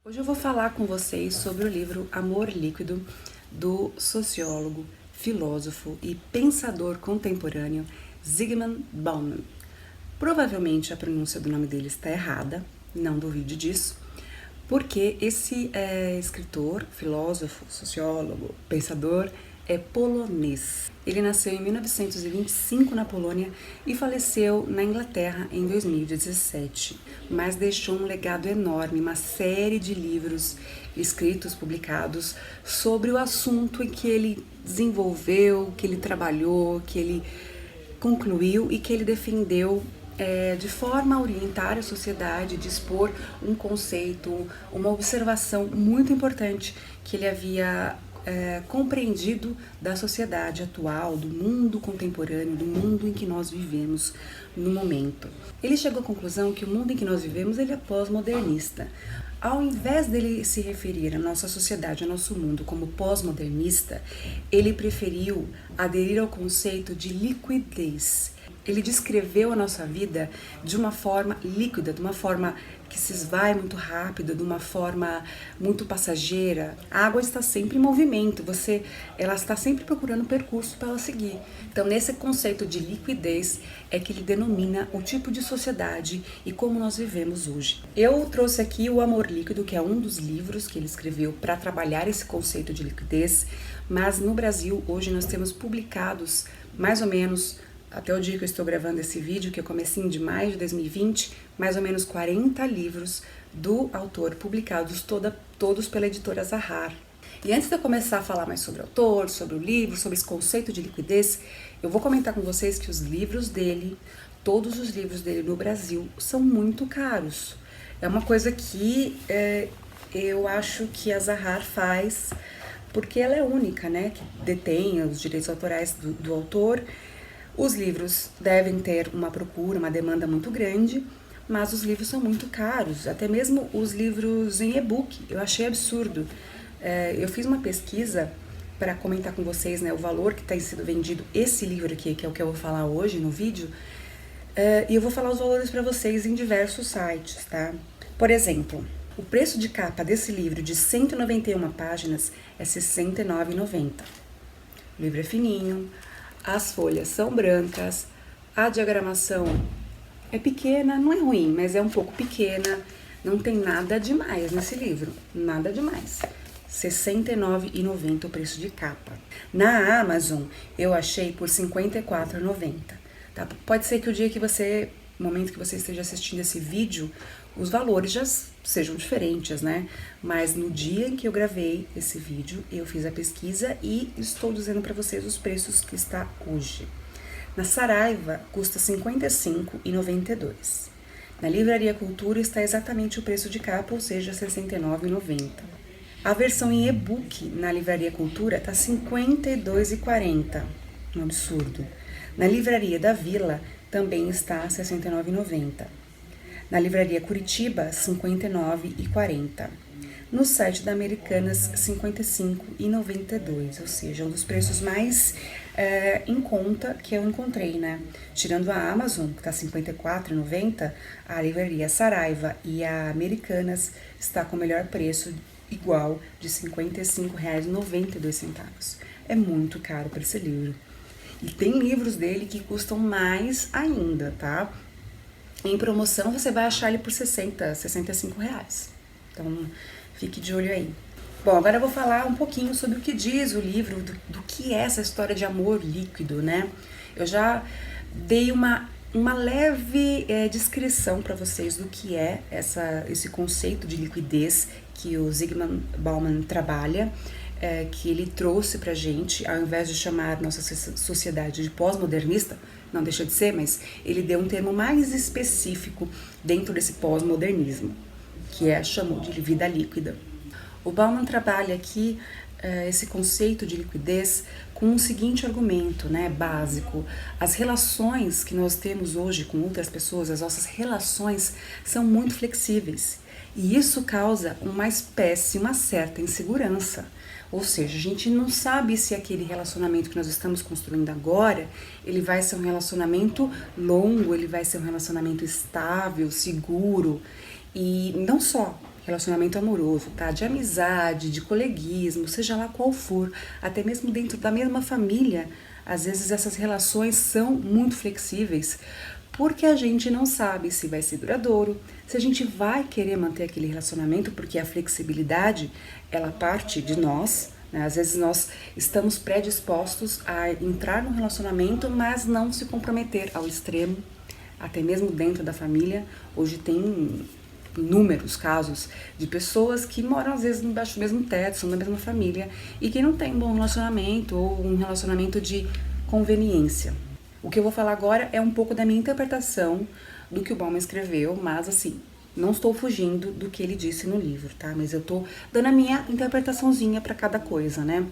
Hoje eu vou falar com vocês sobre o livro Amor Líquido, do sociólogo, filósofo e pensador contemporâneo Zygmunt Bauman. Provavelmente a pronúncia do nome dele está errada, não duvide disso, porque esse escritor, filósofo, sociólogo, pensador é polonês. Ele nasceu em 1925 na Polônia e faleceu na Inglaterra em 2017, mas deixou um legado enorme, uma série de livros escritos, publicados sobre o assunto em que ele desenvolveu, que ele trabalhou, que ele concluiu e que ele defendeu de forma a orientar a sociedade, de expor um conceito, uma observação muito importante que ele havia compreendido da sociedade atual, do mundo contemporâneo, do mundo em que nós vivemos no momento. Ele chegou à conclusão que o mundo em que nós vivemos ele é pós-modernista. Ao invés dele se referir à nossa sociedade, ao nosso mundo como pós-modernista, ele preferiu aderir ao conceito de liquidez. Ele descreveu a nossa vida de uma forma líquida, de uma forma que se esvai muito rápido, de uma forma muito passageira. A água está sempre em movimento, ela está sempre procurando percurso para ela seguir. Então, nesse conceito de liquidez é que ele denomina o tipo de sociedade e como nós vivemos hoje. Eu trouxe aqui o Amor Líquido, que é um dos livros que ele escreveu para trabalhar esse conceito de liquidez, mas no Brasil hoje nós temos publicados mais ou menos até o dia que eu estou gravando esse vídeo, que é comecinho de maio de 2020, mais ou menos 40 livros do autor publicados, todos pela editora Zahar. E antes de eu começar a falar mais sobre o autor, sobre o livro, sobre esse conceito de liquidez, eu vou comentar com vocês que os livros dele, todos os livros dele no Brasil, são muito caros. É uma coisa que eu acho que a Zahar faz porque ela é única, né, que detém os direitos autorais do autor. Os livros devem ter uma procura, uma demanda muito grande, mas os livros são muito caros, até mesmo os livros em e-book, eu achei absurdo. Eu fiz uma pesquisa para comentar com vocês, né, o valor que tem sido vendido esse livro aqui, que é o que eu vou falar hoje no vídeo, e eu vou falar os valores para vocês em diversos sites, tá? Por exemplo, o preço de capa desse livro de 191 páginas é R$ 69,90. O livro é fininho, as folhas são brancas, a diagramação é pequena, não é ruim, mas é um pouco pequena, não tem nada demais nesse livro, nada demais. R$ 69,90 o preço de capa. Na Amazon, eu achei por R$ 54,90. Tá? Pode ser que no momento que você esteja assistindo esse vídeo, os valores já sejam diferentes, né? Mas no dia em que eu gravei esse vídeo, eu fiz a pesquisa e estou dizendo para vocês os preços que está hoje. Na Saraiva, custa R$ 55,92. Na Livraria Cultura está exatamente o preço de capa, ou seja, R$ 69,90. A versão em e-book na Livraria Cultura está R$ 52,40. Um absurdo. Na Livraria da Vila também está R$ 69,90. Na Livraria Curitiba, R$ 59,40. No site da Americanas, R$ 55,92, ou seja, um dos preços mais em conta que eu encontrei, né? Tirando a Amazon, que está R$ 54,90, a Livraria Saraiva e a Americanas está com o melhor preço, igual, de R$ 55,92. É muito caro para esse livro. E tem livros dele que custam mais ainda, tá? Em promoção você vai achar ele por 60, 65 reais. Então, fique de olho aí. Bom, agora eu vou falar um pouquinho sobre o que diz o livro, do que é essa história de amor líquido, né? Eu já dei uma leve descrição para vocês do que é esse conceito de liquidez que o Zygmunt Bauman trabalha, que ele trouxe pra gente, ao invés de chamar nossa sociedade de pós-modernista, não deixa de ser, mas ele deu um termo mais específico dentro desse pós-modernismo, que chamou de vida líquida. O Bauman trabalha aqui esse conceito de liquidez com o seguinte argumento, né, básico: as relações que nós temos hoje com outras pessoas, as nossas relações são muito flexíveis, e isso causa uma espécie, uma certa insegurança. Ou seja, a gente não sabe se aquele relacionamento que nós estamos construindo agora, ele vai ser um relacionamento longo, ele vai ser um relacionamento estável, seguro. E não só relacionamento amoroso, tá? De amizade, de coleguismo, seja lá qual for, até mesmo dentro da mesma família, às vezes essas relações são muito flexíveis, porque a gente não sabe se vai ser duradouro, se a gente vai querer manter aquele relacionamento, porque a flexibilidade, ela parte de nós, né? Às vezes nós estamos predispostos a entrar num relacionamento, mas não se comprometer ao extremo, até mesmo dentro da família. Hoje tem inúmeros casos de pessoas que moram às vezes embaixo do mesmo teto, são da mesma família e que não tem um bom relacionamento ou um relacionamento de conveniência. O que eu vou falar agora é um pouco da minha interpretação do que o Bauman escreveu, mas assim, não estou fugindo do que ele disse no livro, tá? Mas eu tô dando a minha interpretaçãozinha para cada coisa, né?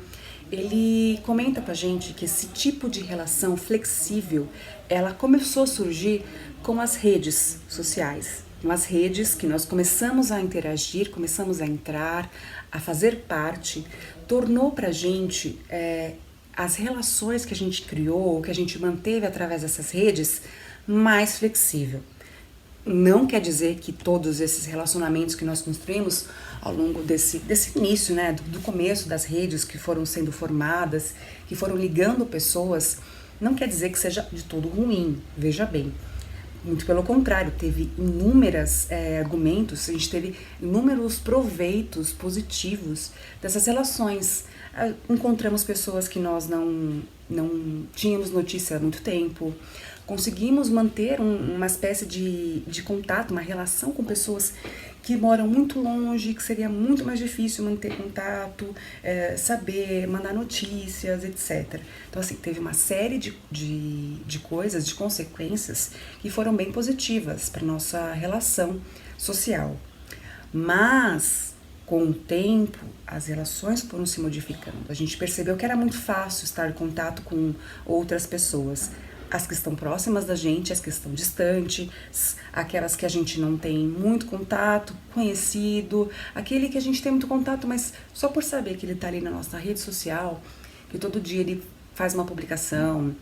Ele comenta pra gente que esse tipo de relação flexível, ela começou a surgir com as redes sociais, com as redes que nós começamos a interagir, começamos a entrar, a fazer parte, tornou pra gente as relações que a gente criou, que a gente manteve através dessas redes, mais flexível. Não quer dizer que todos esses relacionamentos que nós construímos ao longo desse início, né, do começo das redes que foram sendo formadas, que foram ligando pessoas, não quer dizer que seja de todo ruim, veja bem. Muito pelo contrário, teve inúmeros argumentos, a gente teve inúmeros proveitos positivos dessas relações. Encontramos pessoas que nós não tínhamos notícia há muito tempo, conseguimos manter uma espécie de contato, uma relação com pessoas que moram muito longe, que seria muito mais difícil manter contato, saber, mandar notícias, etc. Então, assim, teve uma série de coisas, de consequências que foram bem positivas para nossa relação social. Mas, com o tempo, as relações foram se modificando. A gente percebeu que era muito fácil estar em contato com outras pessoas. As que estão próximas da gente, as que estão distantes, aquelas que a gente não tem muito contato, conhecido, aquele que a gente tem muito contato, mas só por saber que ele está ali na nossa rede social, que todo dia ele faz uma publicação,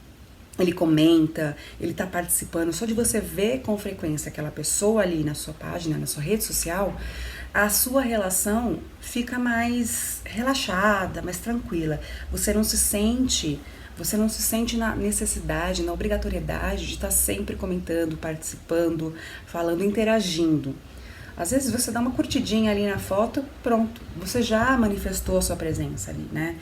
ele comenta, ele está participando, só de você ver com frequência aquela pessoa ali na sua página, na sua rede social, a sua relação fica mais relaxada, mais tranquila. Você não se sente na necessidade, na obrigatoriedade de estar sempre comentando, participando, falando, interagindo. Às vezes você dá uma curtidinha ali na foto, pronto, você já manifestou a sua presença ali, né?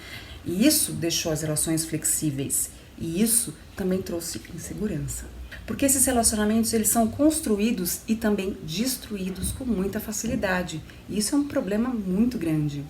E isso deixou as relações flexíveis. E isso também trouxe insegurança. Porque esses relacionamentos, eles são construídos e também destruídos com muita facilidade. E isso é um problema muito grande.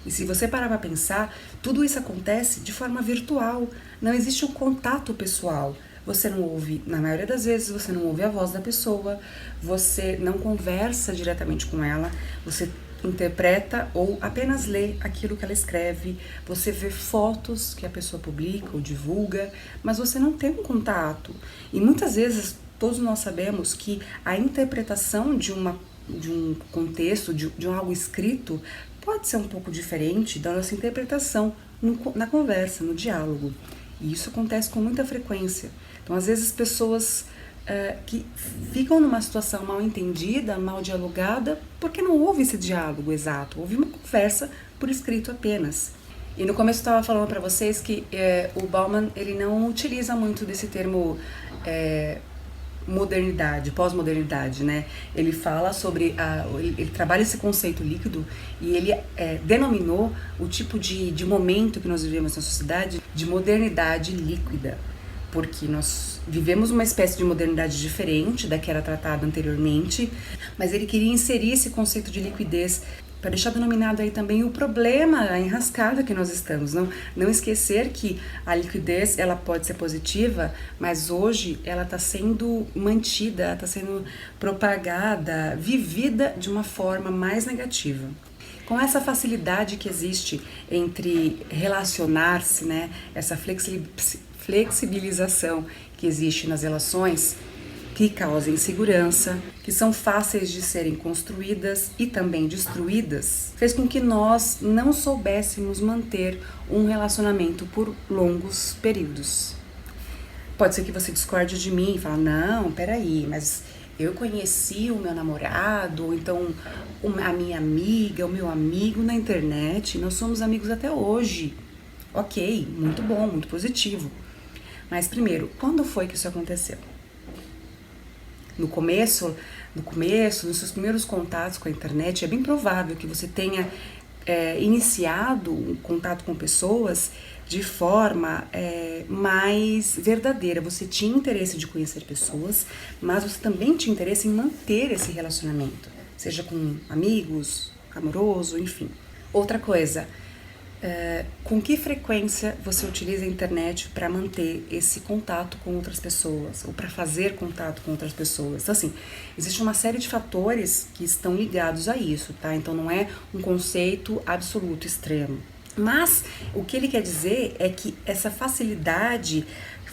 E se você parar para pensar, tudo isso acontece de forma virtual. Não existe um contato pessoal. Você não ouve, na maioria das vezes, você não ouve a voz da pessoa, você não conversa diretamente com ela, você interpreta ou apenas lê aquilo que ela escreve, você vê fotos que a pessoa publica ou divulga, mas você não tem um contato. E muitas vezes, todos nós sabemos que a interpretação de um contexto, de algo escrito, pode ser um pouco diferente da nossa interpretação na conversa, no diálogo. E isso acontece com muita frequência. Então, às vezes, pessoas que ficam numa situação mal entendida, mal dialogada, porque não houve esse diálogo exato, houve uma conversa por escrito apenas. E no começo eu estava falando para vocês que o Bauman, ele não utiliza muito desse termo modernidade, pós-modernidade, né? Ele fala sobre, ele trabalha esse conceito líquido e ele denominou o tipo de momento que nós vivemos na sociedade de modernidade líquida, porque nós vivemos uma espécie de modernidade diferente da que era tratada anteriormente, mas ele queria inserir esse conceito de liquidez para deixar denominado aí também o problema, a enrascada que nós estamos. Não esquecer que a liquidez, ela pode ser positiva, mas hoje ela está sendo mantida, está sendo propagada, vivida de uma forma mais negativa. Com essa facilidade que existe entre relacionar-se, né, essa flexibilização que existe nas relações, que causam insegurança, que são fáceis de serem construídas e também destruídas, fez com que nós não soubéssemos manter um relacionamento por longos períodos. Pode ser que você discorde de mim e fale, não, peraí, mas Eu conheci o meu namorado, ou então a minha amiga, o meu amigo na internet, nós somos amigos até hoje. Ok, muito bom, muito positivo. Mas primeiro, quando foi que isso aconteceu? No começo, nos seus primeiros contatos com a internet, é bem provável que você tenha iniciado um contato com pessoas de forma mais verdadeira. Você tinha interesse de conhecer pessoas, mas você também tinha interesse em manter esse relacionamento, seja com amigos, amoroso, enfim. Outra coisa, com que frequência você utiliza a internet para manter esse contato com outras pessoas ou para fazer contato com outras pessoas? Então, assim, existe uma série de fatores que estão ligados a isso, tá? Então, não é um conceito absoluto, extremo. Mas o que ele quer dizer é que essa facilidade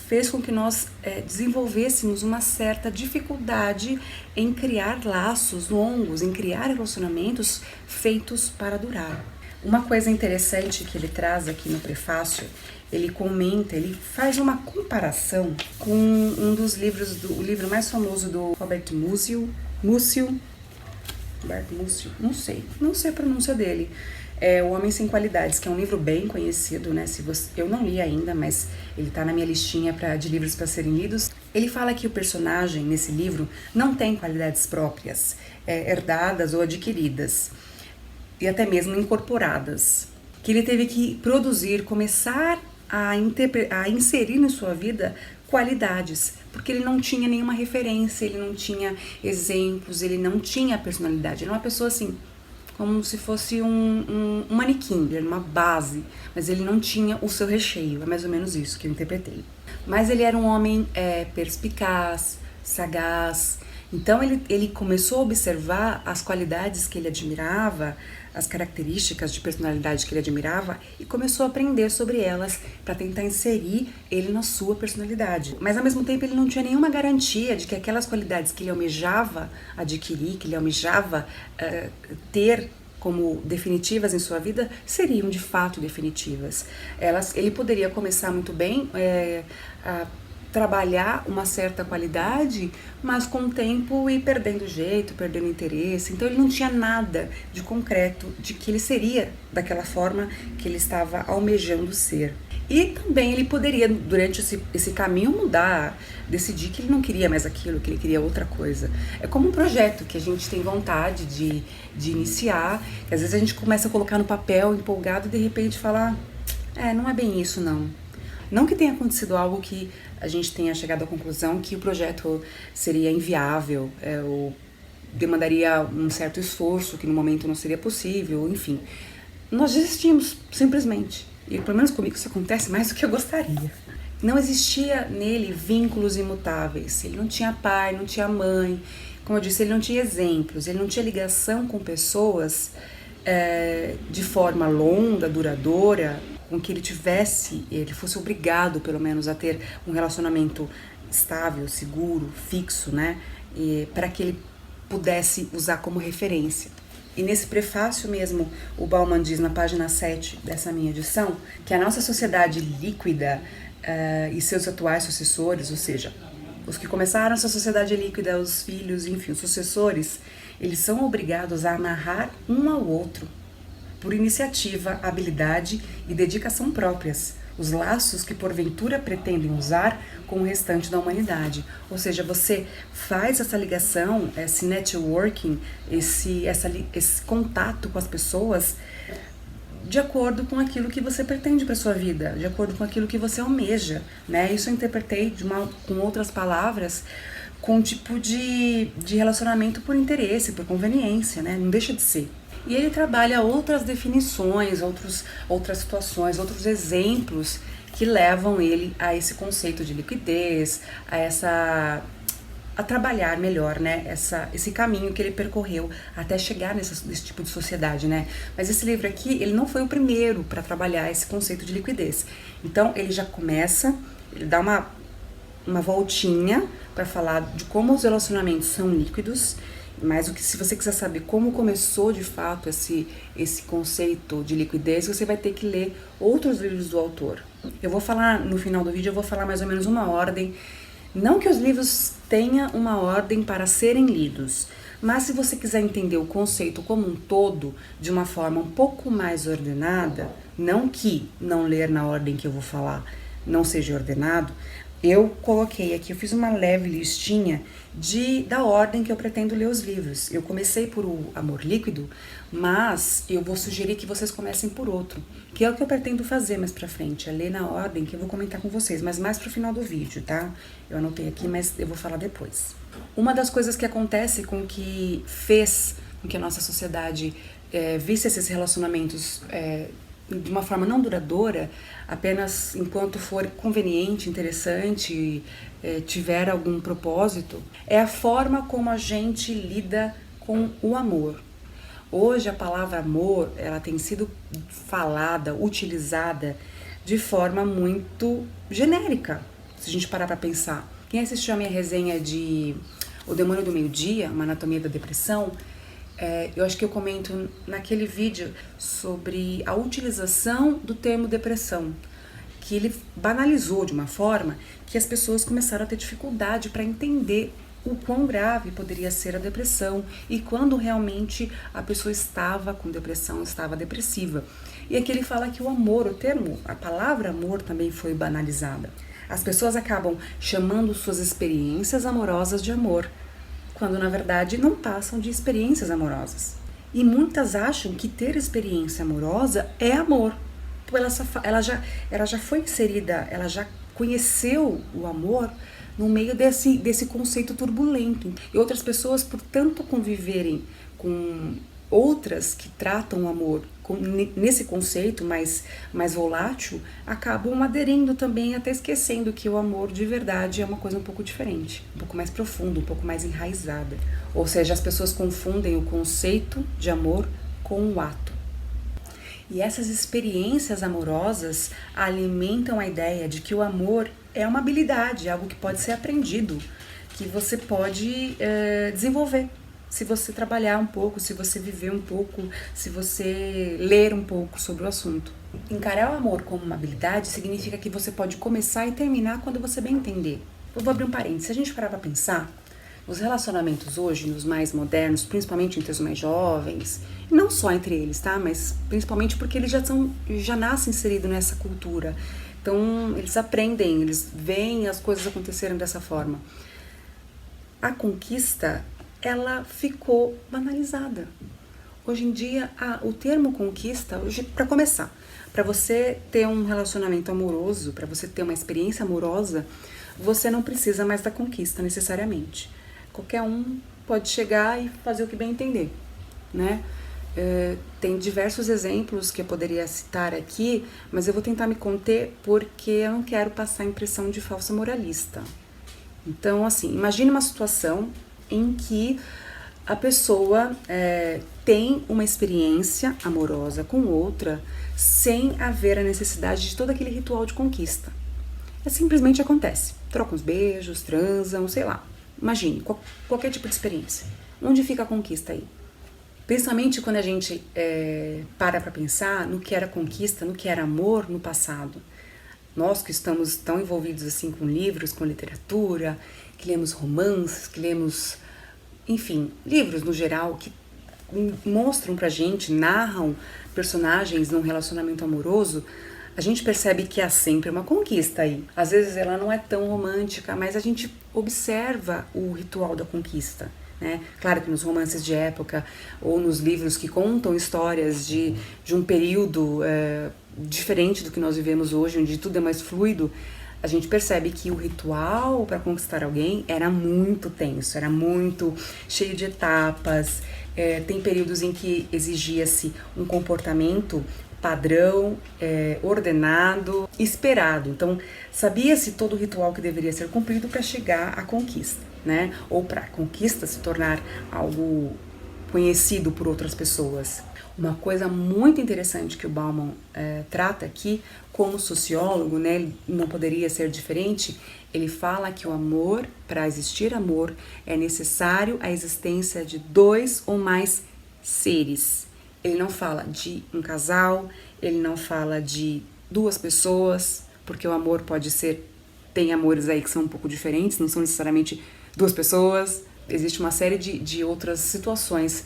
fez com que nós desenvolvêssemos uma certa dificuldade em criar laços longos, em criar relacionamentos feitos para durar. Uma coisa interessante que ele traz aqui no prefácio, ele comenta, ele faz uma comparação com um dos livros, o livro mais famoso do Robert Musil, não sei a pronúncia dele, é O Homem Sem Qualidades, que é um livro bem conhecido, né? Eu não li ainda, mas ele tá na minha listinha de livros para serem lidos. Ele fala que o personagem nesse livro não tem qualidades próprias, herdadas ou adquiridas, e até mesmo incorporadas, que ele teve que produzir, começar a inserir na sua vida qualidades, porque ele não tinha nenhuma referência, ele não tinha exemplos, ele não tinha personalidade, ele era uma pessoa assim, como se fosse um manequim, ele era uma base, mas ele não tinha o seu recheio, é mais ou menos isso que eu interpretei. Mas ele era um homem perspicaz, sagaz, então ele começou a observar as qualidades que ele admirava, as características de personalidade que ele admirava e começou a aprender sobre elas para tentar inserir ele na sua personalidade. Mas ao mesmo tempo ele não tinha nenhuma garantia de que aquelas qualidades que ele almejava adquirir, que ele almejava ter como definitivas em sua vida, seriam de fato definitivas. Ele poderia começar muito bem a trabalhar uma certa qualidade, mas com o tempo ir perdendo jeito, perdendo interesse. Então ele não tinha nada de concreto de que ele seria daquela forma que ele estava almejando ser. E também ele poderia, durante esse caminho, mudar, decidir que ele não queria mais aquilo, que ele queria outra coisa. É como um projeto que a gente tem vontade de iniciar, que às vezes a gente começa a colocar no papel empolgado e de repente falar, não é bem isso não. Não que tenha acontecido algo que a gente tenha chegado à conclusão que o projeto seria inviável, ou demandaria um certo esforço que no momento não seria possível, enfim. Nós desistimos, simplesmente. E pelo menos comigo isso acontece mais do que eu gostaria. Não existia nele vínculos imutáveis. Ele não tinha pai, não tinha mãe. Como eu disse, ele não tinha exemplos, ele não tinha ligação com pessoas de forma longa, duradoura, com que ele fosse obrigado, pelo menos, a ter um relacionamento estável, seguro, fixo, né? Para que ele pudesse usar como referência. E nesse prefácio mesmo, o Bauman diz na página 7 dessa minha edição, que a nossa sociedade líquida e seus atuais sucessores, ou seja, os que começaram essa sociedade líquida, os filhos, enfim, os sucessores, eles são obrigados a amarrar um ao outro, por iniciativa, habilidade e dedicação próprias, os laços que porventura pretendem usar com o restante da humanidade. Ou seja, você faz essa ligação, esse networking, esse contato com as pessoas de acordo com aquilo que você pretende para sua vida, de acordo com aquilo que você almeja, né? Isso eu interpretei com outras palavras, com um tipo de relacionamento por interesse, por conveniência, né? Não deixa de ser. E ele trabalha outras definições, outras situações, outros exemplos que levam ele a esse conceito de liquidez, a trabalhar melhor, né, esse caminho que ele percorreu até chegar nesse tipo de sociedade, né. Mas esse livro aqui, ele não foi o primeiro para trabalhar esse conceito de liquidez. Então ele já começa, ele dá uma voltinha para falar de como os relacionamentos são líquidos. Mas se você quiser saber como começou de fato esse conceito de liquidez, você vai ter que ler outros livros do autor. Eu vou falar, no final do vídeo, eu vou falar mais ou menos uma ordem Não que os livros tenham uma ordem para serem lidos, mas se você quiser entender o conceito como um todo, de uma forma um pouco mais ordenada, não que não ler na ordem que eu vou falar não seja ordenado, eu coloquei aqui, eu fiz uma leve listinha da ordem que eu pretendo ler os livros. Eu comecei por O Amor Líquido, mas eu vou sugerir que vocês comecem por outro, que é o que eu pretendo fazer mais pra frente, é ler na ordem que eu vou comentar com vocês, mas mais pro final do vídeo, tá? Eu anotei aqui, mas eu vou falar depois. Uma das coisas que acontece fez com que a nossa sociedade visse esses relacionamentos de uma forma não duradoura, apenas enquanto for conveniente, interessante, tiver algum propósito, é a forma como a gente lida com o amor. Hoje a palavra amor, ela tem sido falada, utilizada de forma muito genérica, se a gente parar para pensar. Quem assistiu a minha resenha de O Demônio do Meio-Dia, Uma Anatomia da Depressão, eu acho que eu comento naquele vídeo sobre a utilização do termo depressão, que ele banalizou de uma forma que as pessoas começaram a ter dificuldade para entender o quão grave poderia ser a depressão e quando realmente a pessoa estava com depressão, estava depressiva. E aqui ele fala que o amor, a palavra amor também foi banalizada. As pessoas acabam chamando suas experiências amorosas de amor, quando na verdade não passam de experiências amorosas. E muitas acham que ter experiência amorosa é amor. Ela já foi inserida, ela já conheceu o amor no meio desse conceito turbulento. E outras pessoas, por tanto conviverem com outras que tratam o amor nesse conceito mais volátil, acabam aderindo também, até esquecendo que o amor de verdade é uma coisa um pouco diferente, um pouco mais profunda, um pouco mais enraizada. Ou seja, as pessoas confundem o conceito de amor com o ato. E essas experiências amorosas alimentam a ideia de que o amor é uma habilidade, algo que pode ser aprendido, que você pode desenvolver. Se você trabalhar um pouco, se você viver um pouco, se você ler um pouco sobre o assunto. Encarar o amor como uma habilidade significa que você pode começar e terminar quando você bem entender. Eu vou abrir um parênteses. Se a gente parar pra pensar, os relacionamentos hoje, nos mais modernos, principalmente entre os mais jovens, e não só entre eles, tá? Mas principalmente porque eles já nascem inseridos nessa cultura. Então, eles aprendem, eles veem as coisas acontecerem dessa forma. A conquista, ela ficou banalizada. Hoje em dia, o termo conquista, para começar, para você ter um relacionamento amoroso, para você ter uma experiência amorosa, você não precisa mais da conquista necessariamente. Qualquer um pode chegar e fazer o que bem entender, né? Tem diversos exemplos que eu poderia citar aqui, mas eu vou tentar me conter porque eu não quero passar a impressão de falsa moralista. Então, assim, imagine uma situação em que a pessoa tem uma experiência amorosa com outra sem haver a necessidade de todo aquele ritual de conquista. Simplesmente acontece. Trocam uns beijos, transam, sei lá. Imagine, qualquer tipo de experiência. Onde fica a conquista aí? Principalmente quando a gente para pensar no que era conquista, no que era amor no passado. Nós que estamos tão envolvidos assim com livros, com literatura, que lemos romances, que lemos, enfim, livros no geral que mostram pra gente, narram personagens num relacionamento amoroso, a gente percebe que há sempre uma conquista aí. Às vezes ela não é tão romântica, mas a gente observa o ritual da conquista, né? Claro que nos romances de época ou nos livros que contam histórias de um período diferente do que nós vivemos hoje, onde tudo é mais fluido, a gente percebe que o ritual para conquistar alguém era muito tenso, era muito cheio de etapas. Tem períodos em que exigia-se um comportamento padrão, ordenado, esperado. Então, sabia-se todo o ritual que deveria ser cumprido para chegar à conquista, né? Ou para a conquista se tornar algo conhecido por outras pessoas. Uma coisa muito interessante que o Bauman trata aqui, como sociólogo, né, ele não poderia ser diferente, ele fala que o amor, para existir amor, é necessário a existência de 2 ou mais seres. Ele não fala de um casal, ele não fala de 2 pessoas, porque o amor pode ser tem amores aí que são um pouco diferentes, não são necessariamente duas pessoas, existe uma série de outras situações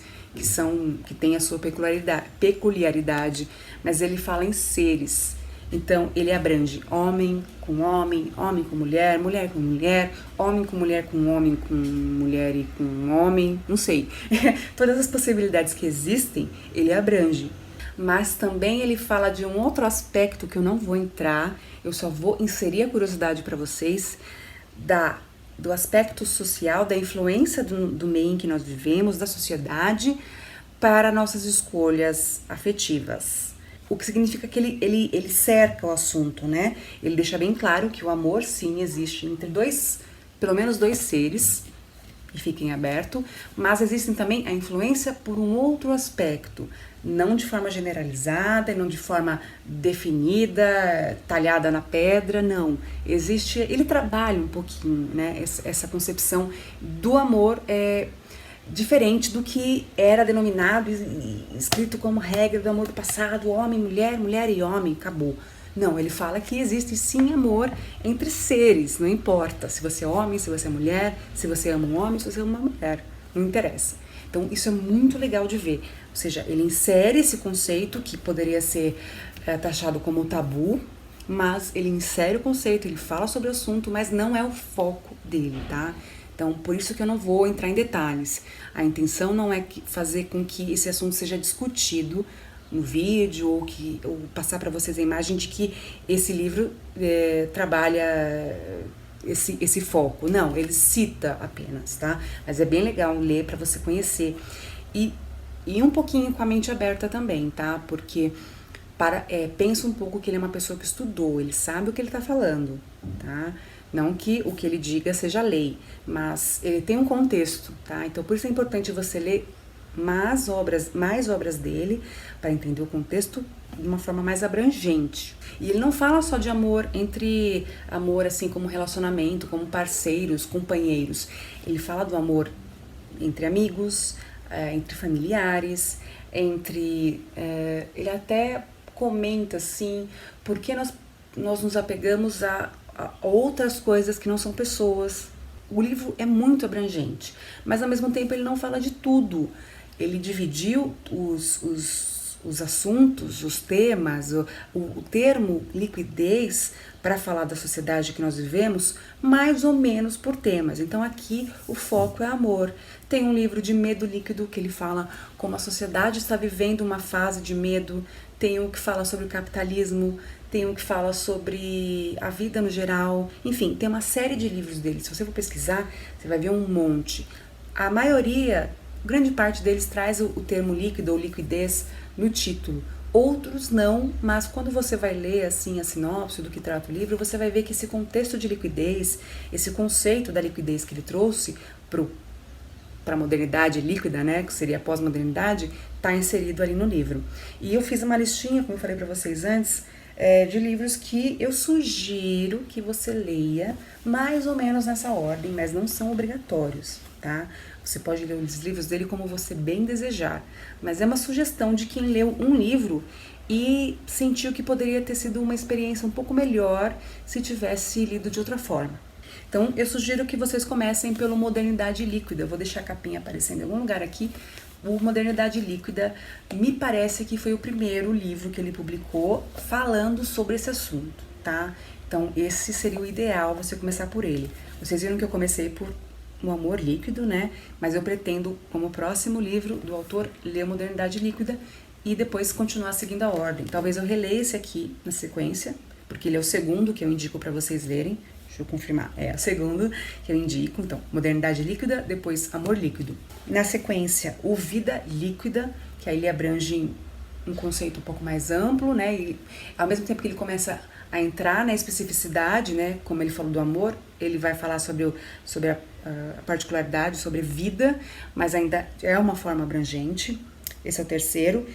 que tem a sua peculiaridade, mas ele fala em seres. Então, ele abrange homem, homem com mulher, mulher com mulher, homem com mulher, com mulher e com homem, não sei. Todas as possibilidades que existem, ele abrange. Mas também ele fala de um outro aspecto que eu não vou entrar, eu só vou inserir a curiosidade para vocês, do aspecto social, da influência do meio em que nós vivemos, da sociedade, para nossas escolhas afetivas. O que significa que ele cerca o assunto, né? Ele deixa bem claro que o amor, sim, existe entre pelo menos dois seres, e fiquem aberto, mas existem também a influência por um outro aspecto, não de forma generalizada, não de forma definida, talhada na pedra, não. Ele trabalha um pouquinho, né, essa concepção do amor diferente do que era denominado e escrito como regra do amor do passado, homem, mulher, mulher e homem, acabou. Não, ele fala que existe sim amor entre seres, não importa se você é homem, se você é mulher, se você ama um homem, se você ama uma mulher, não interessa. Então isso é muito legal de ver, ou seja, ele insere esse conceito que poderia ser taxado como tabu, mas ele insere o conceito, ele fala sobre o assunto, mas não é o foco dele, tá? Então, por isso que eu não vou entrar em detalhes. A intenção não é fazer com que esse assunto seja discutido no vídeo ou passar para vocês a imagem de que esse livro trabalha esse foco. Não, ele cita apenas, tá? Mas é bem legal ler para você conhecer. E um pouquinho com a mente aberta também, tá? Porque pensa um pouco que ele é uma pessoa que estudou, ele sabe o que ele tá falando, tá? Não que o que ele diga seja lei, mas ele tem um contexto, tá? Então, por isso é importante você ler mais obras dele, para entender o contexto de uma forma mais abrangente. E ele não fala só de amor amor assim como relacionamento, como parceiros, companheiros. Ele fala do amor entre amigos, entre familiares, ele até comenta assim, por que nós nos apegamos a outras coisas que não são pessoas. O livro é muito abrangente, mas ao mesmo tempo ele não fala de tudo. Ele dividiu os assuntos, os temas, o termo liquidez para falar da sociedade que nós vivemos, mais ou menos por temas. Então aqui o foco é amor. Tem um livro de medo líquido que ele fala como a sociedade está vivendo uma fase de medo. Tem um que fala sobre o capitalismo, tem um que fala sobre a vida no geral. Enfim, tem uma série de livros dele. Se você for pesquisar, você vai ver um monte. A maioria, grande parte deles traz o termo líquido ou liquidez no título. Outros não, mas quando você vai ler assim a sinopse do que trata o livro, você vai ver que esse contexto de liquidez, esse conceito da liquidez que ele trouxe para a modernidade líquida, né, que seria a pós-modernidade, está inserido ali no livro. E eu fiz uma listinha, como eu falei para vocês antes, de livros que eu sugiro que você leia mais ou menos nessa ordem, mas não são obrigatórios, tá? Você pode ler os livros dele como você bem desejar, mas é uma sugestão de quem leu um livro e sentiu que poderia ter sido uma experiência um pouco melhor se tivesse lido de outra forma. Então, eu sugiro que vocês comecem pelo Modernidade Líquida. Eu vou deixar a capinha aparecendo em algum lugar aqui. O Modernidade Líquida me parece que foi o primeiro livro que ele publicou falando sobre esse assunto, tá? Então, esse seria o ideal, você começar por ele. Vocês viram que eu comecei por O Amor Líquido, né? Mas eu pretendo, como próximo livro do autor, ler Modernidade Líquida e depois continuar seguindo a ordem. Talvez eu releia esse aqui na sequência, porque ele é o segundo que eu indico para vocês lerem. Deixa eu confirmar, é o segundo que eu indico. Então, Modernidade Líquida, depois Amor Líquido. Na sequência, O Vida Líquida, que aí ele abrange um conceito um pouco mais amplo, né? E ao mesmo tempo que ele começa a entrar na especificidade, né? Como ele falou do amor, ele vai falar sobre a particularidade, sobre vida, mas ainda é uma forma abrangente. Esse é o terceiro.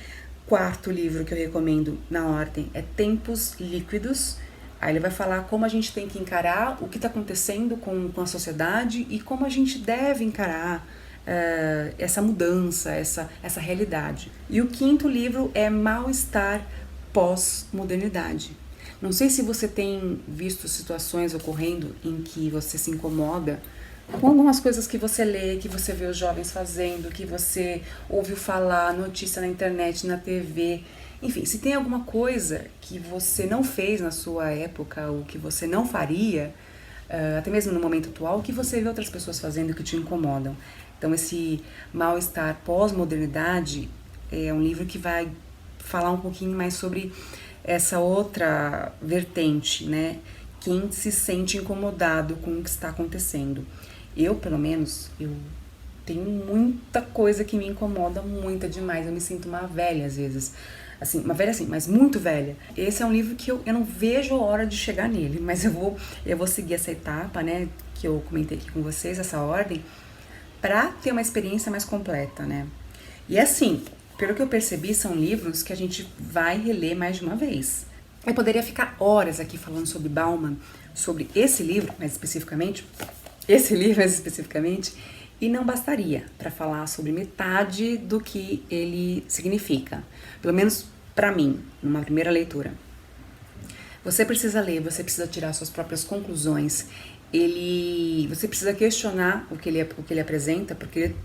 Quarto livro que eu recomendo na ordem é Tempos Líquidos. Aí ele vai falar como a gente tem que encarar o que está acontecendo com a sociedade e como a gente deve encarar essa mudança, essa realidade. E o quinto livro é Mal-Estar Pós-Modernidade. Não sei se você tem visto situações ocorrendo em que você se incomoda com algumas coisas que você lê, que você vê os jovens fazendo, que você ouviu falar, notícia na internet, na TV. Enfim, se tem alguma coisa que você não fez na sua época ou que você não faria, até mesmo no momento atual, que você vê outras pessoas fazendo que te incomodam. Então, esse mal-estar pós-modernidade é um livro que vai falar um pouquinho mais sobre essa outra vertente, né? Quem se sente incomodado com o que está acontecendo. Eu, pelo menos, eu tenho muita coisa que me incomoda muito demais. Eu me sinto uma velha às vezes. Assim, uma velha assim, mas muito velha. Esse é um livro que eu não vejo a hora de chegar nele, mas eu vou seguir essa etapa, né, que eu comentei aqui com vocês, essa ordem, para ter uma experiência mais completa, né. E assim, pelo que eu percebi, são livros que a gente vai reler mais de uma vez. Eu poderia ficar horas aqui falando sobre Bauman, sobre esse livro, mais especificamente, e não bastaria para falar sobre metade do que ele significa, pelo menos para mim, numa primeira leitura. Você precisa ler, você precisa tirar suas próprias conclusões, você precisa questionar o que ele apresenta, porque ele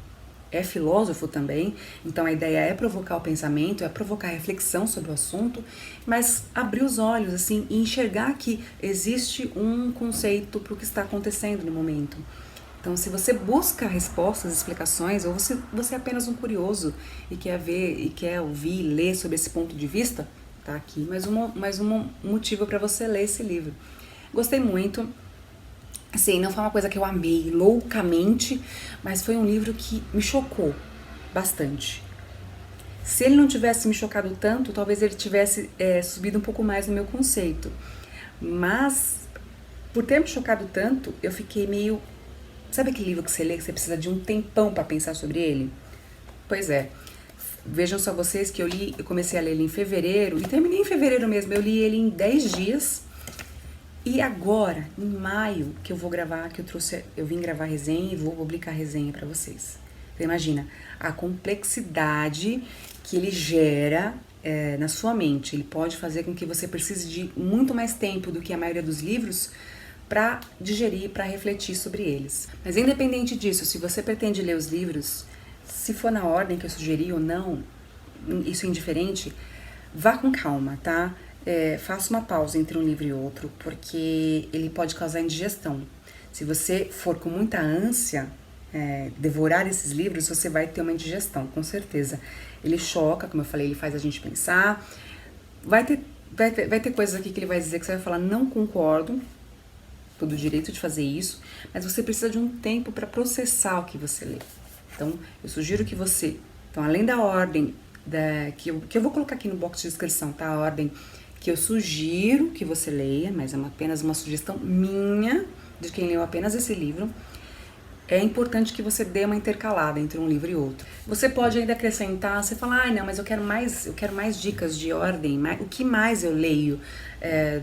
é filósofo também, então a ideia é provocar o pensamento, é provocar reflexão sobre o assunto, mas abrir os olhos assim e enxergar que existe um conceito para o que está acontecendo no momento. Então, se você busca respostas, explicações, ou você é apenas um curioso e quer ver, e quer ouvir, ler sobre esse ponto de vista, tá aqui mais um motivo para você ler esse livro. Gostei muito. Assim, não foi uma coisa que eu amei loucamente, mas foi um livro que me chocou bastante. Se ele não tivesse me chocado tanto, talvez ele tivesse subido um pouco mais no meu conceito. Mas, por ter me chocado tanto, eu fiquei meio... Sabe aquele livro que você lê, que você precisa de um tempão para pensar sobre ele? Pois é. Vejam só vocês que eu comecei a ler ele em fevereiro, e terminei em fevereiro mesmo. Eu li ele em 10 dias. E agora, em maio, que eu vou gravar, eu vim gravar resenha e vou publicar resenha para vocês. Então, imagina, a complexidade que ele gera na sua mente. Ele pode fazer com que você precise de muito mais tempo do que a maioria dos livros para digerir, para refletir sobre eles. Mas independente disso, se você pretende ler os livros, se for na ordem que eu sugeri ou não, isso é indiferente, vá com calma, tá? Faça uma pausa entre um livro e outro, porque ele pode causar indigestão. Se você for com muita ânsia devorar esses livros, você vai ter uma indigestão, com certeza. Ele choca, como eu falei, ele faz a gente pensar. Vai ter coisas aqui que ele vai dizer que você vai falar, não concordo, todo o direito de fazer isso, mas você precisa de um tempo para processar o que você lê. Então, eu sugiro que você, além da ordem que eu vou colocar aqui no box de descrição, tá? A ordem que eu sugiro que você leia, mas é apenas uma sugestão minha, de quem leu apenas esse livro. É importante que você dê uma intercalada entre um livro e outro. Você pode ainda acrescentar, você fala, não, mas eu quero mais dicas de ordem, o que mais eu leio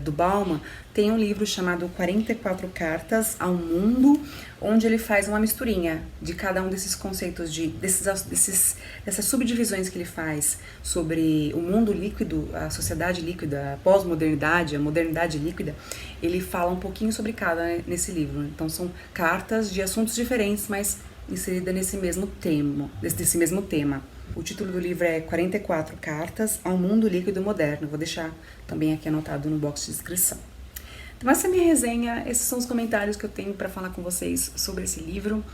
do Bauman? Tem um livro chamado 44 Cartas ao Mundo, onde ele faz uma misturinha de cada um desses conceitos, dessas subdivisões que ele faz sobre o mundo líquido, a sociedade líquida, a pós-modernidade, a modernidade líquida. Ele fala um pouquinho sobre cada nesse livro. Então são cartas de assuntos diferentes, mas inseridas nesse mesmo tema. O título do livro é 44 Cartas ao Mundo Líquido Moderno. Vou deixar também aqui anotado no box de descrição. Então essa é a minha resenha, esses são os comentários que eu tenho para falar com vocês sobre esse livro.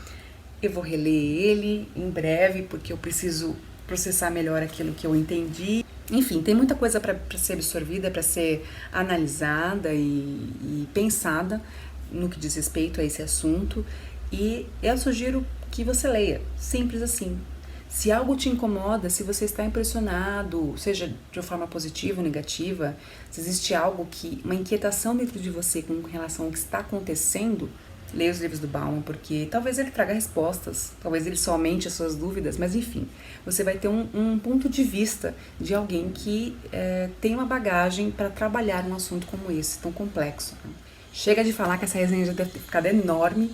Eu vou reler ele em breve, porque eu preciso processar melhor aquilo que eu entendi. Enfim, tem muita coisa para ser absorvida, para ser analisada e pensada no que diz respeito a esse assunto. E eu sugiro que você leia, simples assim. Se algo te incomoda, se você está impressionado, seja de uma forma positiva ou negativa, se existe uma inquietação dentro de você com relação ao que está acontecendo, leia os livros do Bauman, porque talvez ele traga respostas, talvez ele só aumente as suas dúvidas, mas enfim, você vai ter um ponto de vista de alguém que tem uma bagagem para trabalhar um assunto como esse, tão complexo, né? Chega de falar que essa resenha já deve ter ficado enorme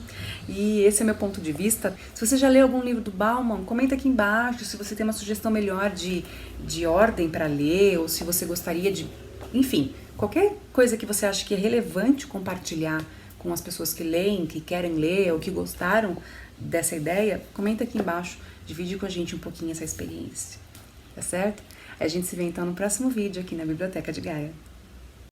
e esse é meu ponto de vista. Se você já leu algum livro do Bauman, comenta aqui embaixo se você tem uma sugestão melhor de ordem para ler ou se você gostaria de... Enfim, qualquer coisa que você acha que é relevante compartilhar com as pessoas que leem, que querem ler ou que gostaram dessa ideia, comenta aqui embaixo, divide com a gente um pouquinho essa experiência, tá certo? A gente se vê então no próximo vídeo aqui na Biblioteca de Gaia.